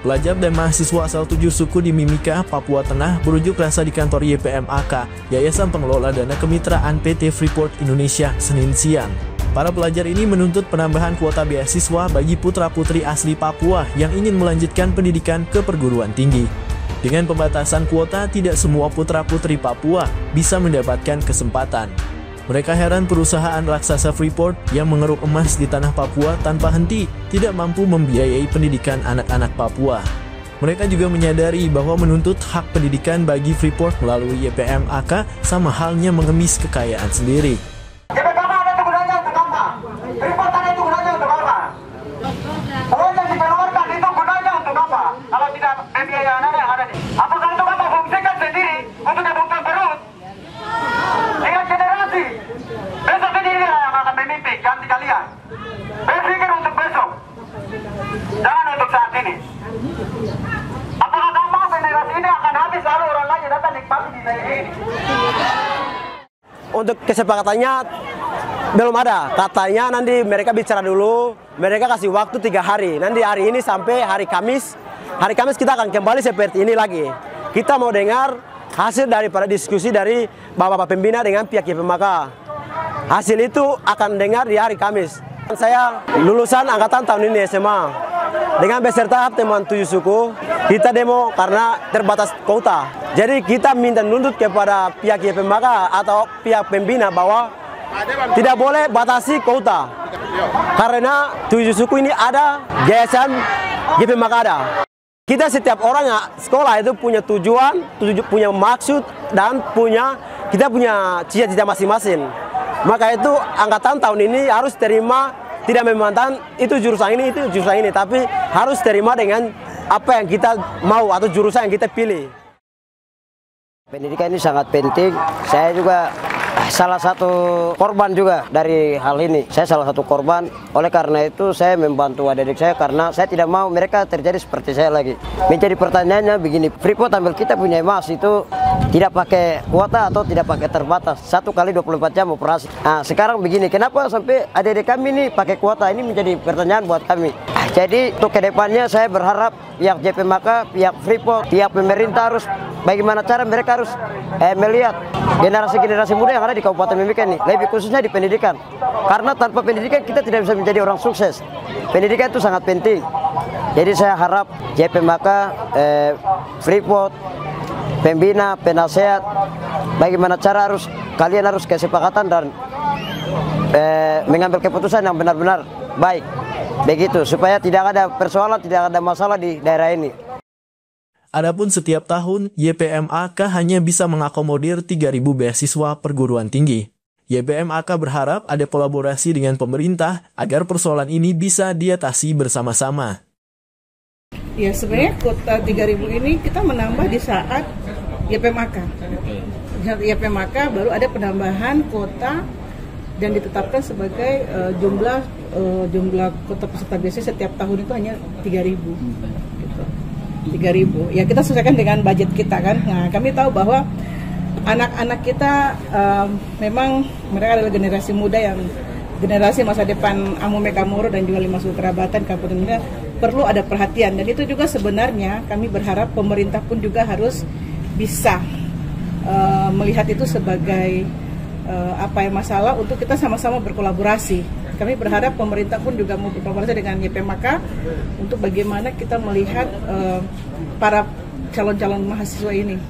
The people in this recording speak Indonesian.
Pelajar dan mahasiswa asal 7 suku di Mimika, Papua Tengah berunjuk rasa di kantor YPMAK, Yayasan Pengelola Dana Kemitraan PT Freeport Indonesia, Senin siang. Para pelajar ini menuntut penambahan kuota beasiswa bagi putra-putri asli Papua yang ingin melanjutkan pendidikan ke perguruan tinggi. Dengan pembatasan kuota, tidak semua putra-putri Papua bisa mendapatkan kesempatan. Mereka heran perusahaan raksasa Freeport yang mengeruk emas di tanah Papua tanpa henti tidak mampu membiayai pendidikan anak-anak Papua. Mereka juga menyadari bahwa menuntut hak pendidikan bagi Freeport melalui YPMAK sama halnya mengemis kekayaan sendiri. YPMAK ada gunanya untuk apa? Freeport ada gunanya untuk apa? Uang yang dikeluarkan itu gunanya untuk apa? Kalau tidak membiayai anak yang ada di. Apakah itu kamu fungsikan sendiri untuk kebutuhan perut? Lihat generasi. Besok ini yang akan memimpin ganti kalian. Berpikir untuk besok. Jangan untuk saat ini. Apakah kamu mau generasi ini akan habis lalu orang lain datang nikmati di negeri ini? Untuk kesepakatannya belum ada. Katanya nanti mereka bicara dulu. Mereka kasih waktu 3 hari. Nanti hari ini sampai hari Kamis. Hari Kamis kita akan kembali seperti ini lagi. Kita mau dengar hasil daripada diskusi dari Bapak Pembina dengan pihak YPMAK. Hasil itu akan dengar di hari Kamis. Saya lulusan angkatan tahun ini SMA. Dengan beserta teman 7 suku, kita demo karena terbatas kuota. Jadi kita minta nuntut kepada pihak YPMAK atau pihak Pembina bahwa tidak boleh batasi kuota. Karena 7 suku ini ada, yayasan YPMAK ada. Kita setiap orang yang sekolah itu punya tujuan, punya maksud, dan kita punya cita-cita masing-masing. Maka itu angkatan tahun ini harus terima, tidak memandang itu jurusan ini, tapi harus terima dengan apa yang kita mau atau jurusan yang kita pilih. Pendidikan ini sangat penting. Saya juga salah satu korban juga dari hal ini. Saya salah satu korban. Oleh karena itu saya membantu adik-adik saya karena saya tidak mau mereka terjadi seperti saya lagi. Menjadi pertanyaannya begini, Freeport ambil kita punya emas itu tidak pakai kuota atau tidak pakai terbatas. 1 kali 24 jam operasi. Nah, sekarang begini, kenapa sampai adik-adik kami ini pakai kuota? Ini menjadi pertanyaan buat kami. Jadi untuk kedepannya saya berharap pihak YPMAK, pihak Freeport, pihak pemerintah harus bagaimana cara mereka harus melihat generasi-generasi muda yang ada di Kabupaten Mimika ini, lebih khususnya di pendidikan. Karena tanpa pendidikan kita tidak bisa menjadi orang sukses. Pendidikan itu sangat penting. Jadi saya harap YPMAK, Freeport, Pembina, penasehat, bagaimana cara kalian harus kesepakatan dan mengambil keputusan yang benar-benar baik. Begitu, supaya tidak ada persoalan, tidak ada masalah di daerah ini. Adapun setiap tahun, YPMAK hanya bisa mengakomodir 3.000 beasiswa perguruan tinggi. YPMAK berharap ada kolaborasi dengan pemerintah agar persoalan ini bisa diatasi bersama-sama. Ya, sebenarnya kuota 3.000 ini kita menambah di saat YPMAK. YPMAK baru ada penambahan kuota dan ditetapkan sebagai jumlah kuota peserta beasiswa setiap tahun itu hanya 3.000. Gitu. 3.000. Ya kita sesuaikan dengan budget kita kan. Nah, kami tahu bahwa anak-anak kita memang mereka adalah generasi muda yang generasi masa depan Amome Kamoro dan juga 5 suku kerabatan Kabupaten Mimika perlu ada perhatian, dan itu juga sebenarnya kami berharap pemerintah pun juga harus bisa melihat itu sebagai masalah untuk kita sama-sama berkolaborasi. Kami berharap pemerintah pun juga mau berkolaborasi dengan YPMAK untuk bagaimana kita melihat para calon-calon mahasiswa ini.